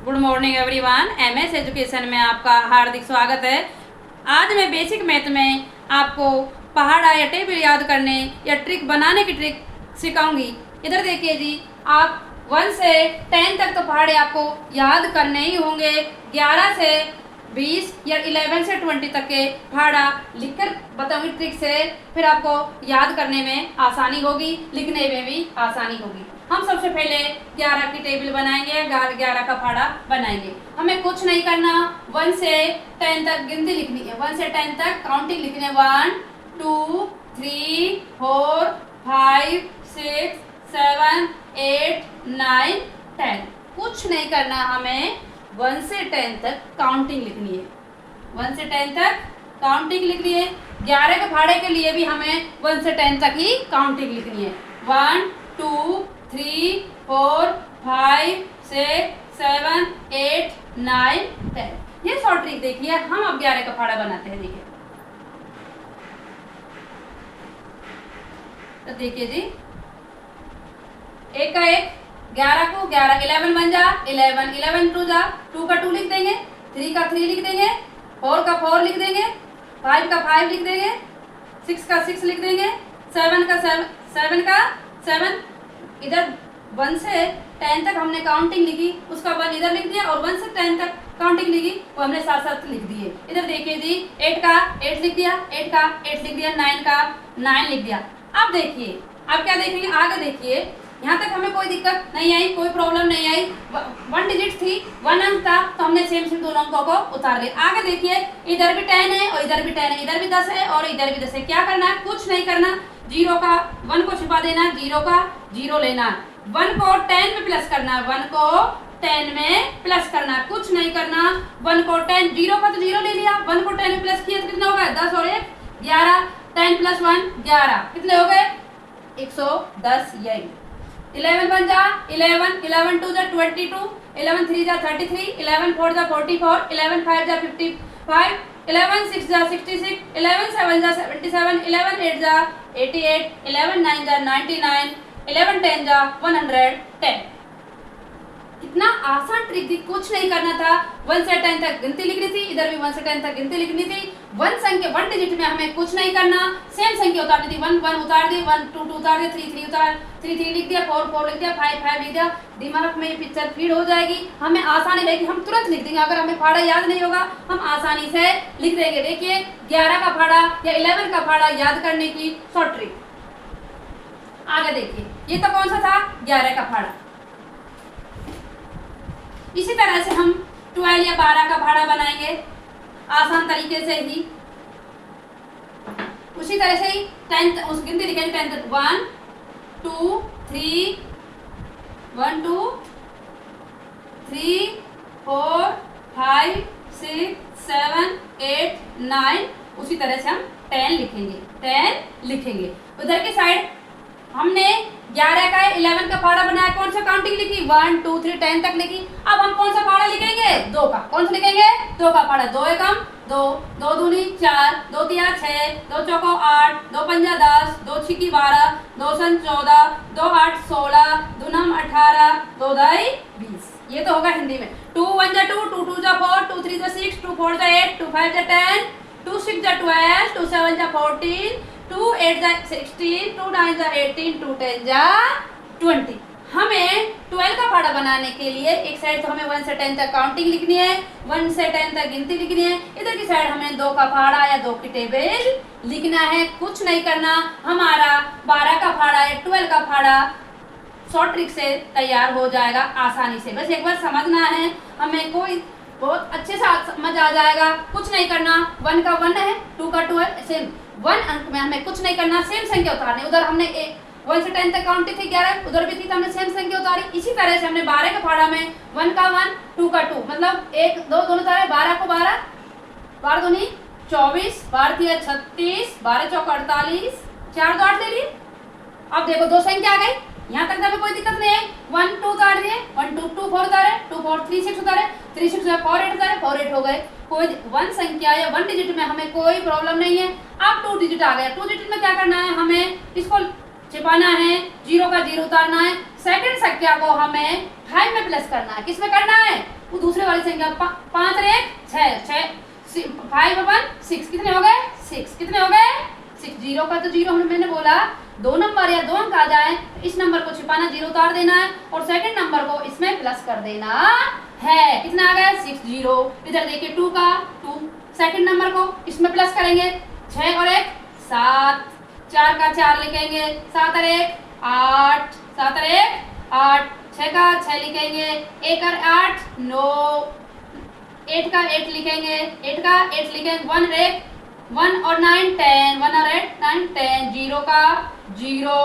Good morning everyone. MS education में आपका हार्दिक स्वागत है। आज मैं बेसिक मैथ में आपको पहाड़ा या टेबल याद करने या ट्रिक बनाने की ट्रिक सिखाऊंगी। इधर देखिए जी, आप 1 से 10 तक तो पहाड़े आपको याद करने ही होंगे। 11 से 20 या 11 से 20 तक के पहाड़ा लिखकर बताऊंगी ट्रिक से, फिर आपको याद करने में आसानी होगी, लिखने में भी आसानी होगी। हम सबसे पहले 11 की टेबल बनाएंगे, 11 का पहाड़ा बनाएंगे। हमें कुछ नहीं करना, 1 से 10 तक गिनती लिखनी है, 1 से 10 तक काउंटिंग लिखनी है। 1 2 3 4 5 6 7 8 9 10। कुछ नहीं करना, हमें 1 से 10 तक काउंटिंग लिखनी है। 1 से 10 तक काउंटिंग लिखनी है। 11 के पहाड़े के लिए भी हमें 1 से 10 तक ही काउंटिंग लिखनी है। 1 2 3 4 5 6 7 8 9 10। ये शॉर्ट ट्रिक देखिए। हम अब 11 का पहाड़ा बनाते हैं। देखिए तो देखिए जी, एक का एक, 11 को 11, 11 बन जा, 11 11 टू जा, 2 का 2 लिख देंगे, 3 का 3 लिख देंगे, 4 का 4 लिख देंगे, 5 का 5 लिख देंगे, 6 का 6 लिख देंगे, 7 का 7 का 7। इधर 1 से 10 तक हमने काउंटिंग लिखी, उसका 1 इधर लिख दिया, और 1 से 10 तक काउंटिंग लिखी, वो हमने साथ साथ लिख दिए। इधर देखिए जी, 8 का 8 लिख दिया, 8 का 8 लिख दिया, 9 का 9 लिख दिया। अब देखिए, अब क्या देखेंगे, आगे देखिए। यहाँ तक हमें कोई दिक्कत नहीं आई, कोई प्रॉब्लम नहीं आई। 1 डिजिट थी, 1 अंक था, तो हमने सेम दोनों अंकों को उतार लिया। आगे देखिए, इधर भी 10 है और इधर भी 10 है, इधर भी 10 है और इधर भी 10 है। क्या करना है, कुछ नहीं करना, 0 का 1 को छिपा देना, 0 का 0 लेना, 1 को 10 में प्लस करना, 1 को 10 में प्लस करना, कुछ नहीं करना। 1 को 10, 0 का तो 0 ले लिया, 1 को 10 में प्लस किया तो कितना होगा, 10 और 1 11, 10 प्लस 1 11, कितने हो गए 110। यही 11 बन जा, 11 11 2 जा 22, 11 3 जा 33, 11 4 जा 44, 11 5 जा 55, 11 6 जा 66, 11 7 जा 77, 11 8 जा 88, 11 9 जा 99, 11 10 जा 110। कितना आसान ट्रिक थी, कुछ नहीं करना था। 1 से 10 तक गिनती लिखनी थी, इधर भी 1 से 10 तक गिनती लिखनी थी। 1 संख्या 1 डिजिट में हमें कुछ नहीं करना, सेम संख्या उतारनी थी। 1 1 उतार दी, 1 2 2 उतार दिया, 3 3 उतार 3 3 लिख दिया, 4 4 लिख दिया, 5 5 लिख दिया। दिमाग में ये पिक्चर फीड हो जाएगी, हमें आसानी लगेगी, हम तुरंत लिख देंगे। अगर हमें पहाड़ा याद नहीं होगा, हम आसानी से लिख देंगे। देखिए 11 का पहाड़ा या 11 का पहाड़ा याद करने की शॉर्ट ट्रिक। आगे देखिए, ये तो कौन सा था, 11 का पहाड़ा। इसी तरह से हम 12 या 12 का पहाड़ा बनाएंगे, आसान तरीके से ही। उसी तरह से ही 10 उस गिनती लिखेंगे, 10 1 2 3 1 2 3 4 5 6 7 8 9। उसी तरह से हम 10 लिखेंगे, 10 लिखेंगे। उधर की साइड हमने 11 का 11 का पहाड़ा बनाया, कौन सा काउंटिंग लिखी, 1 2 3 10 तक लिखी। अब हम कौन सा पहाड़ा लिखेंगे, 2 का। कौन सा लिखेंगे, 2 का पहाड़ा। 2 एकम 2, 2 दूनी 4, 2 तिया 6, 2 चौको 8, 2 पंजा 10, 2 छिकी 12, 2 सन 14, 2 8 16, 2 नम 18, 2 दाई 20। ये तो होगा हिंदी में। 2 1 जा 2, 2 2 जा 4, 2 3 जा 6, 2 4 जा 8, 2 5 जा 10, 2 6 जा 12, 2 7 जा 14, 2 8 जा 16, 2 9 जा 18, 2 10 जा 20। हमें 12 का पहाड़ा बनाने के लिए एक साइड तो हमें 1 से 10 तक काउंटिंग लिखनी है, 1 से 10 तक गिनती लिखनी है। इधर की साइड हमें 2 का पहाड़ा या 2 की टेबल लिखना है, कुछ नहीं करना। हमारा 12 का पहाड़ा या 12 का पहाड़ा शॉर्ट ट्रिक से तैयार हो जाएगा आसानी से। बस एक बार समझना है, हमें कोई बहुत अच्छे से समझ आ जाएगा। कुछ नहीं करना, 1 का 1 है, 2 का 2 है, सेम 1 अंक में हमें कुछ नहीं करना, सेम संख्या उतारनी। उधर हमने 1 से 10 तक काउंटिंग थी 11, उधर भी थी, तो हमने सेम संख्या उतारी। इसी तरह से हमने 12 का पहाड़ा में 1 का 1 2 का 2, मतलब 1 2 दोनों उतारे। 12 को 12, 12 दूनी 24, 12 तिया 36, 12 चौक 48, 4 2 8 ले ली। अब देखो 2 संख्या आ गई, यहाँ तक हमें कोई दिक्कत नहीं है। 1 2 उतार दिए, 1 2 2 4 उतारे, 2 4 3 6 उतारे, 3 6 4 8 उतारे, 4 8 हो गए। कोई 1 संख्या या 1 डिजिट में हमें कोई प्रॉब्लम नहीं है। अब 2 डिजिट आ गया, 2 डिजिट में क्या करना है, हमें इसको छिपाना है, 0 का 0 उतारना है। सेकंड संख्या को हमें 5 में प्लस करना है। किस में करना है, वो दूसरे वाली संख्या 5 और 1 6 5 और 1 6 कितने हो गए 6 कितने हो गए 6 जीरो का तो जीरो मैंने बोला 2 नंबर या 2 अंक आ जाए तो इस नंबर को छिपाना, जीरो उतार देना है और सेकंड नंबर को इसमें प्लस कर देना है। कितना आ गया 6 जीरो। इधर देखिए 2 का 2 सेकंड नंबर को इसमें प्लस करेंगे 6 और 1 7 4 का 4 लिखेंगे 7 और 1 8 7 और 1 8 6 का 6 लिखेंगे 1 और 8 9 8 का 8 लिखेंगे 8 का 8 लिखेंगे 1 और 1 1 और 9 10 1 और 8 9 10 जीरो का जीरो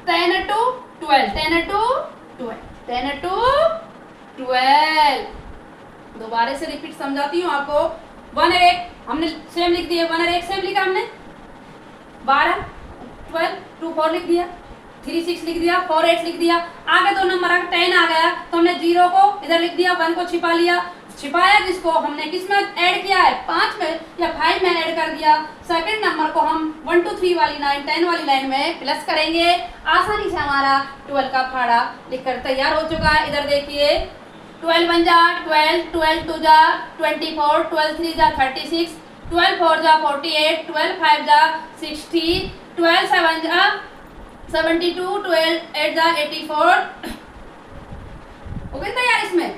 10 और 2 12 10 और 2 12 10 और 2 12। दोबारा से रिपीट समझाती हूँ आपको। 1 और 1 हमने सेम लिख दिया 1 और 1 सेम लिखा हमने 12 12 2 4 लिख दिया 3 6 लिख दिया 4 8 लिख दिया। आगे 2 नंबर आगे 10 आ गया तो हमने जीरो को इधर लिख दिया 1 को छिपा लिया। छिपाया जिसको हमने किस में ऐड किया है 5 में या 5 में ऐड कर दिया। सेकंड नंबर को हम 1 2 3 वाली लाइन 10 वाली लाइन में प्लस करेंगे। आसानी से हमारा 12 का फाड़ा लिखकर तैयार हो चुका है। इधर देखिए 12 1 जा 12 12 2 जा 24 12 3 जा 36 12 4 जा 48 12 5 जा 60 12 7 जा 72 12 8 जा 84 हो गई तैयार। इसमें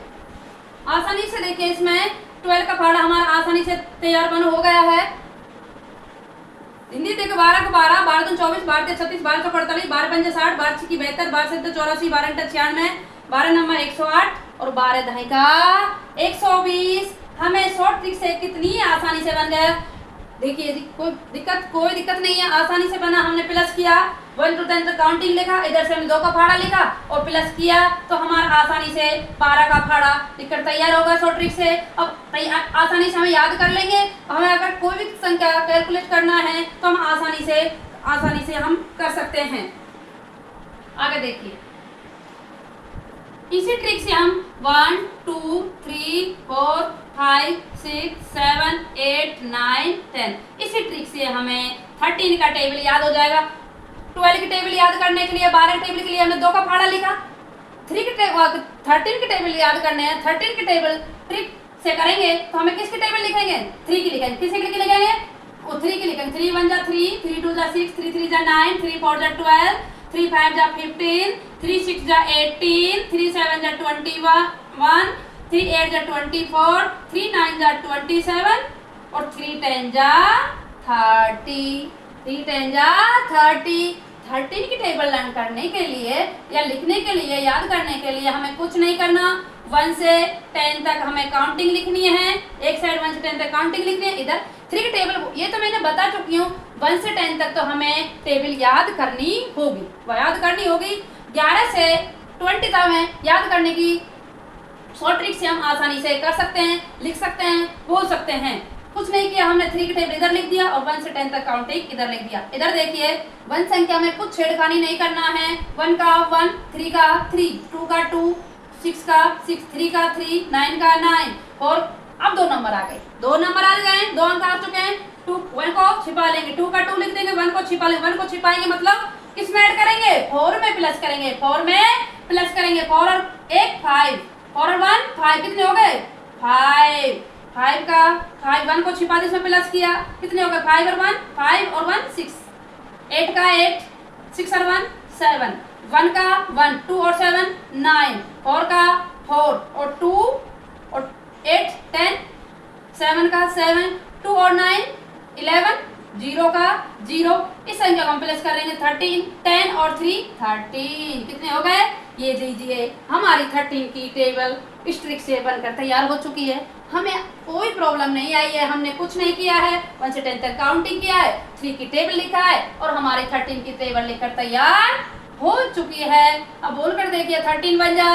आसानी से देखिए इसमें 12 का फाड़ा हमारा आसानी से तैयार बन हो गया है। हिंदी देखो 12 को 12 12 2 24 12 3 36 12 4 48 12 5 60 12 6 72 12 7 84 12 8 96 12 नंबर 108 और 12 दहाई का 120। हमें शॉर्ट ट्रिक से कितनी आसानी से बन गया। देखिए कोई दिक्कत नहीं है, आसानी से बना। हमने प्लस किया 1 to 10 तक काउंटिंग लिखा, इधर से हमने 2 का फाड़ा लिखा और प्लस किया तो हमारा आसानी से 12 का फाड़ा लिखकर तैयार होगा शॉर्ट ट्रिक से। अब आसानी से हम याद कर लेंगे। हमें अगर कोई भी संख्या कैलकुलेट करना है तो हम आसानी से हम कर सकते हैं। आगे देखिए इसी ट्रिक से हम 1 2 3 4 5 6 7 8 9 10 इसी ट्रिक से हमें 13 का टेबल याद हो जाएगा। 12 की टेबल याद करने के लिए 12 की टेबल के लिए हमने 2 का फाड़ा लिखा। 13 के टेबल याद करने हैं। 13 की टेबल ट्रिक से करेंगे तो हमें किसकी टेबल लिखेंगे 3 की लिखेंगे। किसकी लिखेंगे वो 3 की लिखेंगे। 3 1 जा 3 3 2 जा 6 3 3 जा 9 3 4 जा 12 3 5 जा 15 3 6 जा 18 3 7 जा 21 3 8 जा 24 3 9 जा 27 और 3 10 जा 30 3 10 जा 30। 13 की टेबल लर्न करने के लिए या लिखने के लिए याद करने के लिए हमें कुछ नहीं करना। 1 से 10 तक हमें काउंटिंग लिखनी है। एक साइड 1 से 10 तक काउंटिंग लिखनी है। इधर 3 की टेबल ये तो मैंने बता चुकी हूँ। 1 से 10 तक तो हमें टेबल याद करनी होगी, वह याद करनी होगी। 11 से 20 तक हमें याद करने की शॉर्ट ट्रिक से हम आसानी से कर सकते हैं, लिख सकते हैं, बोल सकते हैं। कुछ नहीं किया हमने 3 की टेबल इधर लिख दिया और 1 से 10 तक काउंटिंग इधर लिख दिया। इधर देखिए 1 संख्या में कुछ छेड़खानी नहीं करना है। 1 का 1 3 का 3 2 का 2 6 का 6 3 का 3 9 का 9 और अब 2 नंबर आ गए। 2 नंबर आ गए, 2 अंक आ चुके हैं। 1 को छिपा लेंगे, 2 का 2 लिख देंगे, 1 को छिपा लेंगे। 1 को छिपाएंगे मतलब किस में ऐड करेंगे 4 में प्लस करेंगे। 4 में प्लस करेंगे 4 और 1 5 4 और 1 5 कितने हो गए 5 का 5 1 को छिपा दिया इसमें प्लस किया कितने हो गए 5 और 1 5 और 1 6 8 का 8 6 और 1 7 1 का 1 2 और 7 9 4 का 4 और 2 और 8 10 7 का 7 2 और 9 11 0 का 0। इस संख्या को हम प्लस करेंगे 13 10 और 3 13 कितने हो गए। ये लीजिए हमारी 13 की टेबल इस ट्रिक से बनकर तैयार हो चुकी है। हमें कोई प्रॉब्लम नहीं आई है, हमने कुछ नहीं किया है। 1 से 10 तक काउंटिंग किया है, 3 की टेबल लिखा है और हमारी 13 की टेबल लिखकर तैयार हो चुकी है। अब बोलकर देखिए 13 1 जा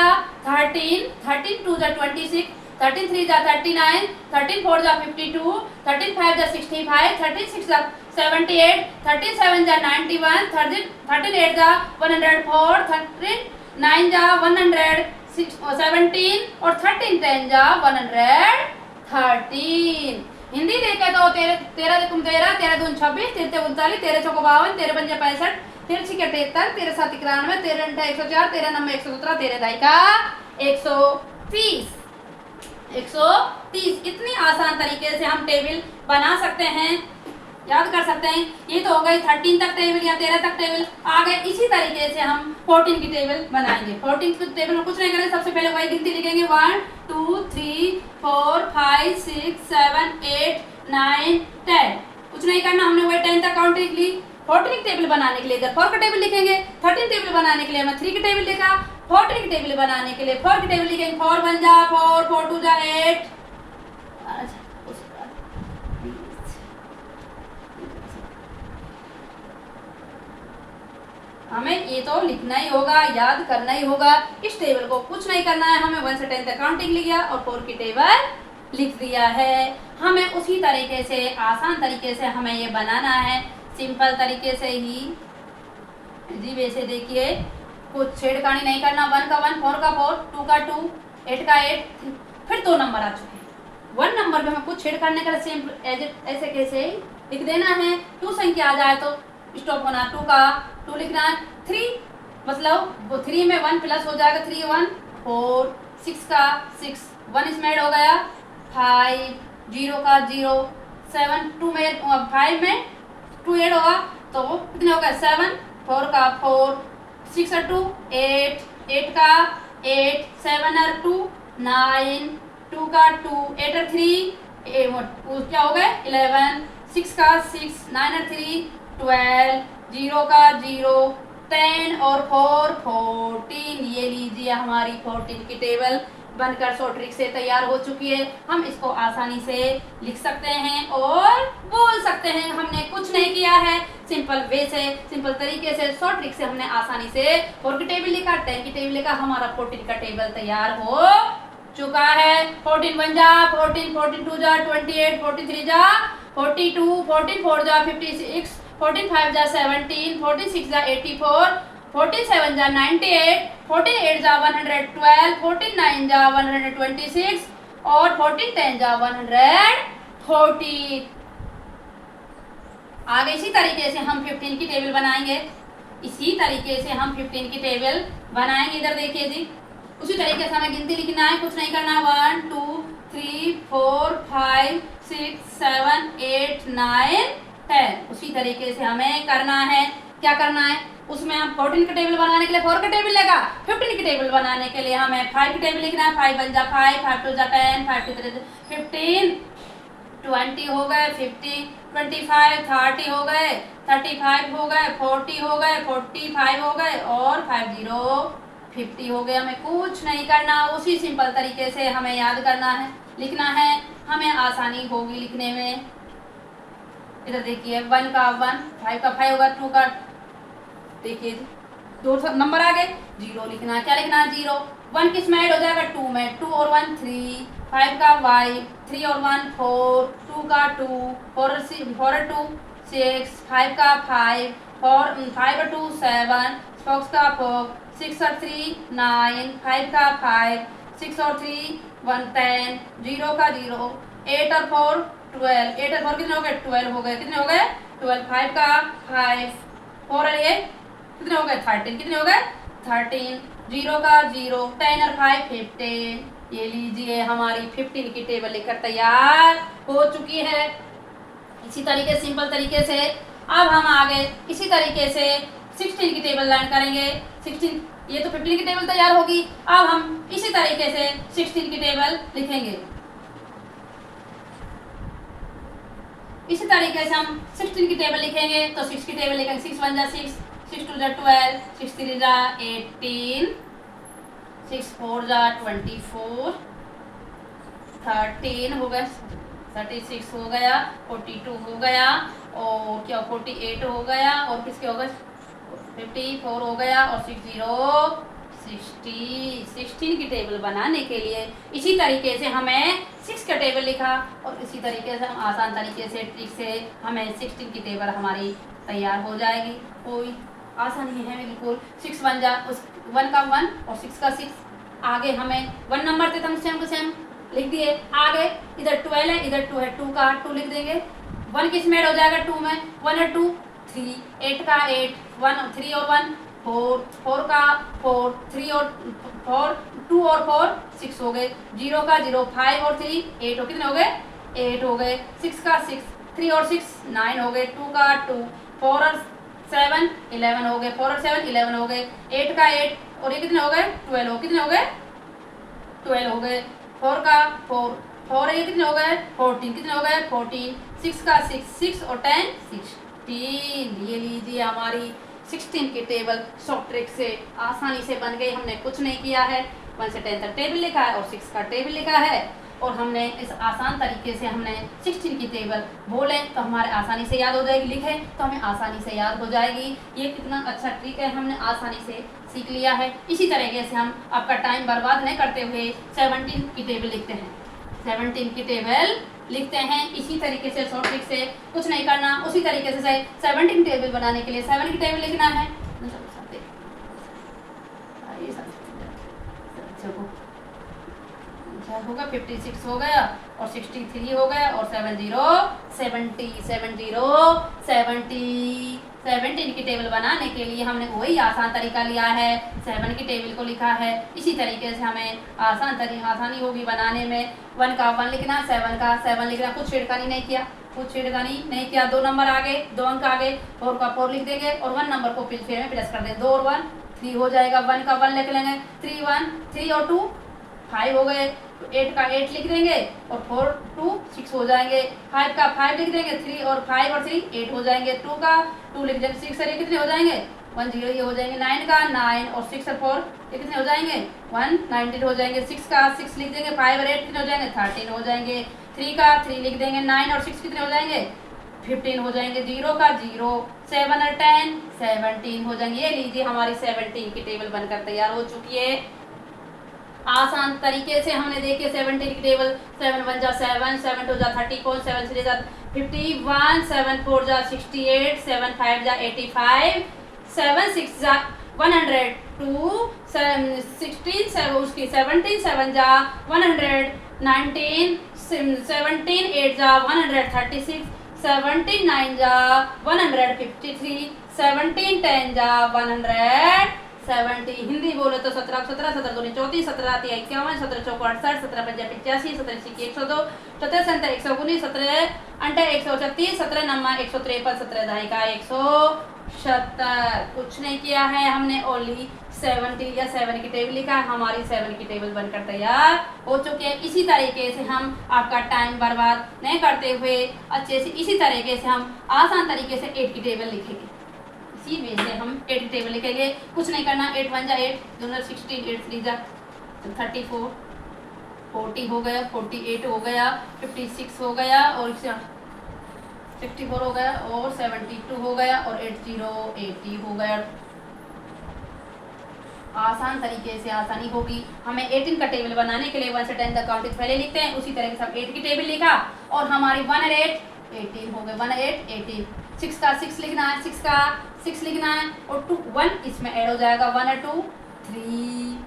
13 13 2 जा 26 13 3 जा 39 13 4 जा 52 13 5 जा 65 13 6 जा 78 13 7 जा 91 13 8 जा 104 13 9 जा 117 और 13 10 जा 113। हिंदी देखे तो 13 दुम 13 13 दून 26 13 39 13 चौको 52 13 पंजे 65 13 छिके 73 13 7 91 13 8 104 13 9 117 13 दाई का 120। 130। इतनी आसान तरीके से हम टेबल बना सकते हैं, याद कर सकते हैं। ये तो हो गई 13 तक टेबल या 13 तक टेबल। आगे इसी तरीके से हम 14 की टेबल बनाएंगे। 14 की टेबल में कुछ नहीं करेंगे, सबसे पहले वही गिनती लिखेंगे 1 2 3 4 5 6 7 8 9 10। कुछ नहीं करना, हमने वही 10 तक काउंट लिख ली। 14 की टेबल बनाने के लिए इधर 4 का टेबल लिखेंगे, 13 टेबल बनाने के लिए हमने 3 की टेबल लिखा, 14 की टेबल बनाने के लिए 4 की टेबल लिखेंगे। 4 1 जा 4, 4 2 जा 8। हमें ये तो लिखना ही होगा, याद करना ही होगा। इस टेबल को कुछ नहीं करना है, हमें 1 से 10 तक काउंटिंग लिख दिया और 4 की टेबल लिख दिया है। हमें उसी तरीके से आसान तरीके से हमें ये बनाना है, सिंपल तरीके से ही जी। वैसे देखिए कुछ छेड़खानी नहीं करना। 1 का 1, 4 का 4, 2 का 2, 8 का 8। फिर 2 नंबर आ चुके हैं। 1 नंबर पे हमें कुछ छेड़खानी कर ऐसे कैसे लिख देना है। 2 संख्या आ जाए तो स्टॉप होना। 2 का 2 लिखना है। 3 मतलब वो 3 में 1 प्लस हो जाएगा, 3 1 4। 6 का 6, 1 इसमें ऐड हो गया। 5 0 का 0, 7 2 में 5 में 2 ऐड होगा तो कितने हो गए 7। 4 का 4, 6 और 2 8, 8 का 8, 7 और 2 9, 2 का 2, 8 और 3 क्या हो गए 11, 6 का 6, 9 और 3 12, 0 का 0, 10 और 4 14। ये लीजिए हमारी 14 की टेबल बनकर शॉर्ट ट्रिक से तैयार हो चुकी है। हम इसको आसानी से लिख सकते हैं और बोल सकते हैं। हमने कुछ नहीं किया है, सिंपल वे से, सिंपल तरीके से, शॉर्ट ट्रिक से हमने आसानी से 4 की टेबल लिखा, 10 की टेबल लिखा। हमारा 14 का टेबल तैयार हो चुका है। 14 1 जा 14, 14 2 जा 28, 43 जा 42, 14 4 जा 56, 14 5 जा 17, 14 6 जा 84, 14 7 जा 98, 14 8 जा 112, 14 9 जा 126 और 14 10 जा 140। आगे इसी तरीके से हम 15 की टेबल बनाएंगे। इसी तरीके से हम 15 की टेबल बनाएंगे। इधर देखिए जी, उसी तरीके से हमें गिनती लिखना है, कुछ नहीं करना। 1 2 3 4 5 6 7 8 9 10। उसी तरीके से हमें करना है। क्या करना है उसमें हम 14 का टेबल बनाने के लिए 4 का टेबल लेगा। 15 की टेबल बनाने के लिए हमें 5 की टेबल लिखना है। 5 1 जा 5, 5 2 जा 10, 5 2 3 15, 20 हो गए, 50 25 30 हो गए, 35 हो गए, 40 हो गए, 45 हो गए और 50 50 हो गए। हमें कुछ नहीं करना, उसी सिंपल तरीके से हमें याद करना है, लिखना है। हमें आसानी होगी लिखने में। इधर देखिए 1 का 1, 5 का 5 होगा, 2 का देखिए 2 नंबर आ गए। 0 लिखना है। क्या लिखना है 0। 1 किस में ऐड हो जाएगा 2 में, 2 और 1 3, 5 का 5, 3 और 1 4, 2 का 2, 4 और 2 6, 5 का 5, 5 और 2 7, 4 का 4, 6 और 3 9, 5 का 5, 6 और 3 1 10, 0 का 0, 8 और 4 12, 8 और 4 कितने हो गए 12 हो गए। कितने हो गए 12, 5 का 5, 4 और ये कितने हो गए 13, कितने हो गए 13, 0 का 0, 10 और 5 15। ये लीजिए हमारी 15 की टेबल लेकर तैयार हो चुकी है। इसी तरीके सिंपल तरीके से अब हम आगे इसी तरीके से 16 की टेबल लर्न करेंगे। 16 ये तो 15 की टेबल तैयार होगी। अब हम इसी तरीके से 16 की टेबल लिखेंगे। इसी तरीके से हम 16 की टेबल लिखेंगे तो 6 की टेबल लिखेंगे। 6 1 जा 6, 6 2 जा 12, 6 3 जा 18, 6 4 जा 24, 13 हो गया, 36 हो गया, 42 हो गया और क्या 48 हो गया और किसके हो गए 54 हो गया और 16 की टेबल बनाने के लिए इसी तरीके से हमें 6 का टेबल लिखा और इसी तरीके से हम आसान तरीके से ट्रिक से हमें 16 की टेबल हमारी तैयार हो जाएगी। कोई आसानी है बिल्कुल। 6 1 जा उस 1 का 1 और 6 का 6। आगे हमें 1 नंबर थे तो हम सेम टू सेम लिख दिए। आगे इधर 12 है, इधर 2 है, 2 का 2 लिख देंगे। 1 किस में ऐड हो जाएगा 2 में, 1 और 2 3, 8 का 8, 1 3 और 1 4, 4 का 4, 3 और 4, 2 और 4 6 हो गए, 0 का 0, 5 और 3 8 हो, कितने हो गए 8 हो गए, 6 का 6, 3 और 6 9 हो गए, 2 का 2, 4 और 7 11 हो गए, 4 और 7 11 हो गए, 8 का 8 और ये कितने हो गए 12 हो, कितने हो गए 12 हो गए, 4 का 4, 4 ये कितने हो गए 14, कितने हो गए 14, 6 का 6, 6 और 10 16। ये लीजिए हमारी 16 की टेबल शॉर्ट ट्रिक से आसानी से बन गई। हमने कुछ नहीं किया है, 1 से 10 तक टेबल लिखा है और 6 का टेबल लिखा है, और हमने इस आसान तरीके से हमने 16 की टेबल बोले तो हमारे आसानी से याद हो जाएगी, लिखें तो हमें आसानी से याद हो जाएगी। ये कितना अच्छा ट्रिक है, हमने आसानी से सीख लिया है। इसी तरीके से हम आपका टाइम बर्बाद नहीं करते हुए 17 की टेबल लिखते हैं, 17 की टेबल लिखते हैं इसी तरीके से शॉर्ट ट्रिक से। कुछ नहीं करना, उसी तरीके से 17 टेबल बनाने के लिए 7 की टेबल लिखना है। होगा 56 हो गया और 63 हो गया और 17 की टेबल बनाने के लिए हमने वही आसान तरीका लिया है, 7 की टेबल को लिखा है। इसी तरीके से हमें आसानी होगी बनाने में। 1 का 1 लिखना, 7 का 7 लिखना, कुछ छेड़खानी नहीं किया, कुछ छेड़खानी नहीं किया। 2 नंबर आगे, 2 अंक आगे, 4 का 4 लिख देंगे और 1 नंबर को फिर में प्लस कर देंगे, 2 और 1 3 हो जाएगा। 1 का 1 लिख लेंगे, 3 1 3 और 2 5 हो गए, 8 का 8 लिख देंगे और 4 2 6 हो जाएंगे। 5 का 5 लिख देंगे, 3 और 5 और 3 8 हो जाएंगे। 2 का 2 लिख देंगे, 6 और ये कितने हो जाएंगे 1 0 ये हो जाएंगे। 9 का 9 और 6 और 4 ये कितने हो जाएंगे 1 19 हो जाएंगे। 6 का 6 लिख देंगे, 5 और 8 कितने हो जाएंगे 13 हो जाएंगे। 3 का 3 लिख देंगे, 9 और 6 कितने हो जाएंगे 15 हो जाएंगे। 0 का 0, 7 और 10 17 हो जाएंगे। ये लीजिए हमारी 17 की टेबल बनकर तैयार हो चुकी है। आसान तरीके से हमने देखिए 17 की टेबल। 7 1 जा 7, 7 2 जा 34, 7 3 जा 51, 7 4 जा 68, 7 5 जा 85, 7 6 जा 102, 16 7 उसकी 17 7 जा 119, 17 8 जा 136, 17 9 जा 153, 17 10 जा 170। हिंदी बोले तो 17 17 17 2 34, 17 51, 17 चौको 68, 17 पंजा 85, 17 सिक्की 102, 17 सत्तर 119, 17 अंटे 136, 17 नम्मा 153, 17 दहाई का 170। कुछ नहीं किया है हमने, ओनली 70 या 7 की टेबल लिखा है। हमारी 7 की टेबल बनकर तैयार हो चुकी है। इसी तरीके से हम आपका टाइम बर्बाद नहीं करते हुए अच्छे से इसी तरीके से हम आसान तरीके से 8 की टेबल लिखेंगे। इसी वे से हम 8 की टेबल लिखेंगे। कुछ नहीं करना, 8 1 जा 8, 2 16, 8 3 जा 34, 40 हो गया, 48 हो गया, 56 हो गया और 64 हो गया और 72 हो गया और 80 हो गया। आसान तरीके से आसानी होगी। हमें 18 का टेबल बनाने के लिए 1 से 10 तक काउंटिंग पहले लिखते हैं, उसी तरह से हम 8 की टेबल लिखा और हमारी 1 और 8 18 हो गए, 1 8 18। 6 का 6 लिखना है, 6 का 6 लिखना है और 2 1 इसमें ऐड हो जाएगा, 1 और 2 3।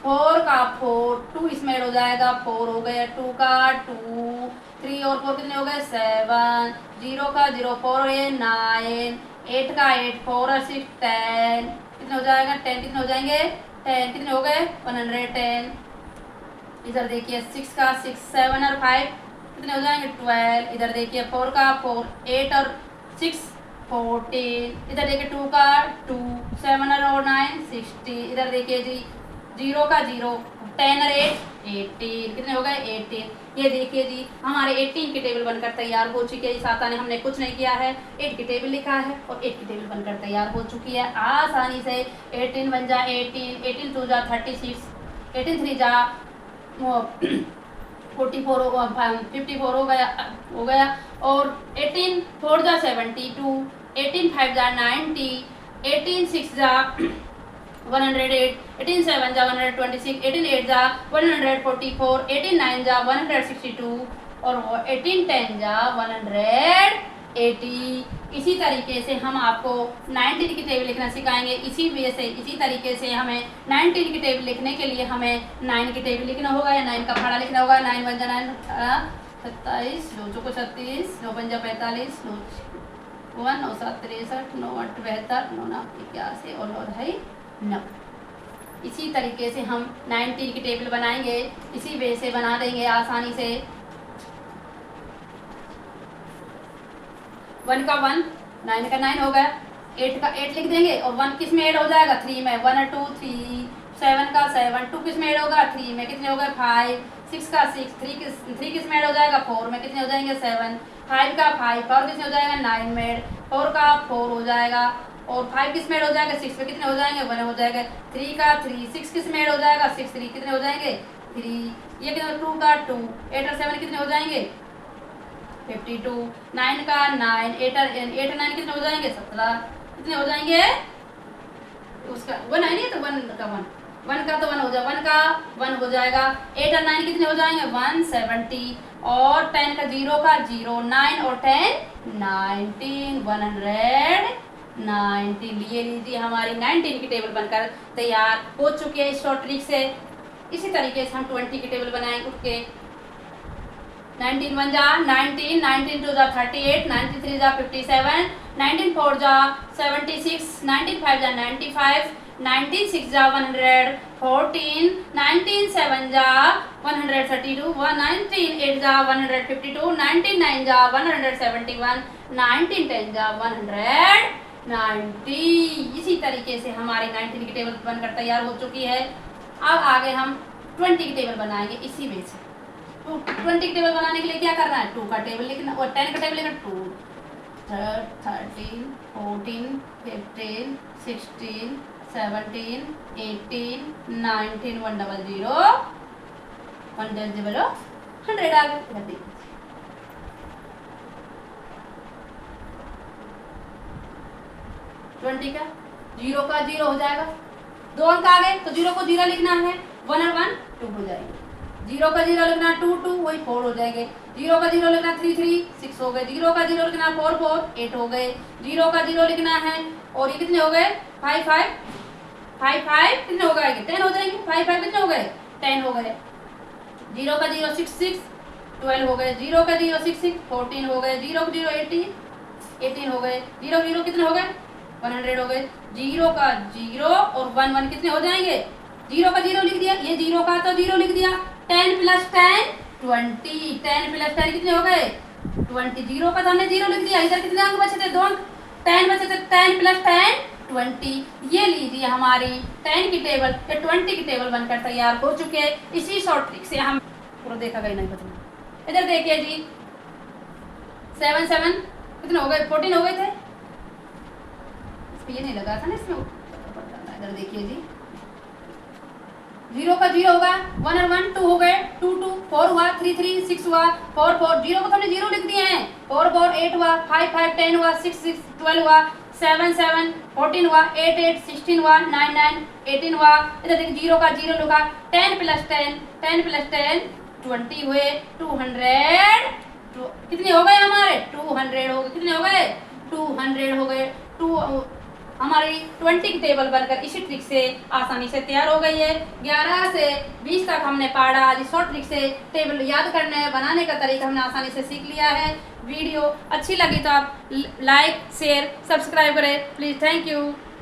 4 का 4 2 इसमें ऐड हो जाएगा, 4 हो गया। 2 का 2 3 और 4 कितने हो गए 7। 0 का 0 4 और ये 9। 8 का 8 4 और 6 10 कितने हो जाएगा 10 कितने हो जाएंगे 10 कितने हो गए 110। इधर देखिए 6 का 6 7 और 5 कितने हो जाएंगे 12। इधर देखिए 4 का 4 8 और 6 14। इधर देखिए 2 का 2 7 और 9 60। इधर देखिए जी 0 का 0 10 और 8 18 कितने हो गए 18। ये देखिए जी हमारे 18 की टेबल बनकर तैयार हो चुकी है। इस आता ने हमने कुछ नहीं किया है, 8 की टेबल लिखा है और 8 की टेबल बनकर तैयार हो चुकी है आसानी से। 18 1 जा 18, 18 2 जा 36, 18 3 जा 44 54 हो गया और 18 4 जा 72, 18 5 जा 90, 18 6 जा 108, 18 7 जा 126, 18 8 जा 144, 18 9 जा 162 और 18 10 जा 180। इसी तरीके से हम आपको 19 की टेबल लिखना सिखाएंगे। इसी वजह से इसी तरीके से हमें 19 की टेबल लिखने के लिए हमें 9 की टेबल लिखना होगा या 9 का फाड़ा लिखना होगा। 9 1 जा 9 27, 9 चौको 36, 9 5 जा 45, 9 1 9 7 63 9 8 72 9 9 81 और है 9। इसी तरीके से हम 19 की टेबल बनाएंगे, इसी वे से बना देंगे आसानी से। 1 का 1, 9 का 9 हो गया, 8 का 8 लिख देंगे और 1 किस में ऐड हो जाएगा 3 में, 1 और 2 3, 7 का 7, 2 किस में ऐड होगा 3 में, कितने हो गए 5, 6 का 6, 3 किस में ऐड हो जाएगा 4 में, कितने हो जाएंगे 7, 5 का 5 और किसमें हो जाएगा 9 में, 4 का 4 हो जाएगा और 5 किस में ऐड हो जाएगा 6 में, कितने हो जाएंगे 1 हो जाएगा, 3 का 3, 6 किस में ऐड हो जाएगा 6, 3 कितने हो जाएंगे 3, ये कितने 2 का 2, 8 और 7 कितने हो जाएंगे 52, 9 का 9, 8 और 9 कितने हो जाएंगे 17, कितने हो जाएंगे उसका 1 है नहीं तो 1 का 1 का तो 1 हो जाएगा, 1 का 1 हो जाएगा, 8 और 9 कितने हो जाएंगे 170 और 10 का 0 का 0, 9 और 10 19, 119। ये लीजिए हमारी 19 की टेबल बनकर तैयार हो चुकी है इस शॉर्ट ट्रिक से। इसी तरीके से हम 20 की टेबल बनाएंगे उठ के। 19 1 जा 19, 19 2 जा 38, 19 3 जा 57, 19 4 जा 76, 19 5 जा 95, 19 6 जा 114, 19 7 जा 132, 19 8 जा 152, 19 9 जा 171, 19 10 जा 190। इसी तरीके से हमारी 19 की टेबल बनकर तैयार हो चुकी है। अब आगे हम 20 की टेबल बनाएंगे इसी वे से। 20 की टेबल बनाने के लिए क्या करना है 2 का टेबल लिखना और 10 का टेबल लिखना 2 13 14 15 16 17 18 19 100 100 100 आ गए। 20 का 0 का 0 हो जाएगा, 2 अंक आ गए तो 0 को 0 लिखना है, 1 और 1 2 हो जाएंगे, 0 का 0 लिखना 2 2 वही 4 हो जाएंगे, 0 का 0 लिखना 3 3 6 हो गए, 0 का 0 लिखना 4 4 8 हो गए, 0 का 0 लिखना है और ये कितने हो गए 5 5 5 5 कितने हो गए 10 हो जाएंगे, 5 5 कितने हो गए 10 हो गए, 0 का 0 6 6 12 हो गए, 0 का 0 6 6 14 हो गए, 0 का 0 18 हो गए, 0 0 कितने हो गए 100 हो गए, 0 का 0 और 1 1 कितने हो जाएंगे, 0 का 0 लिख दिया, ये 0 का तो 0 लिख दिया, 10 + 10 20, 10 + 10 कितने हो गए 20, 0 का तो हमने 0 लिख दिया, इधर कितने अंक बचे थे 2 अंक, 10 बचे थे, 10 + 10 20। ये लीजिए हमारी 10 की टेबल या 20 की टेबल बनकर तैयार हो चुके हैं। इसी शॉर्ट ट्रिक से हम पूरा देखा गया नहीं पता, इधर देखिए जी 7 7 कितने हो गए 14 हो गए थे, ये नहीं लगा था ना इसमें, इधर देखिए जी 0 का 0 होगा, 1 और 1 2 हो गए, 2 2 4 हुआ, 3 3 6 हुआ, 4 4 0 को तो हमने 0 लिख दिए हैं, 4 4 8 हुआ, 5 5 10 हुआ, 6 6 12 हुआ, 7 7 14 हुआ, 8 8 16 हुआ, 9 9 18 हुआ, इधर देखिए 0 का 0 लिखा, 10 + 10 10 + 10 20 हुए, 200 कितने हो गए हमारे 200 हो गए, कितने हो गए 200 हो गए। 2 हमारी 20 की टेबल बनकर इसी ट्रिक से आसानी से तैयार हो गई है। 11 से 20 तक हमने पढ़ा, आज शॉर्ट ट्रिक से टेबल याद करने बनाने का तरीका हमने आसानी से सीख लिया है। वीडियो अच्छी लगी तो आप लाइक शेयर सब्सक्राइब करें प्लीज़। Thank you.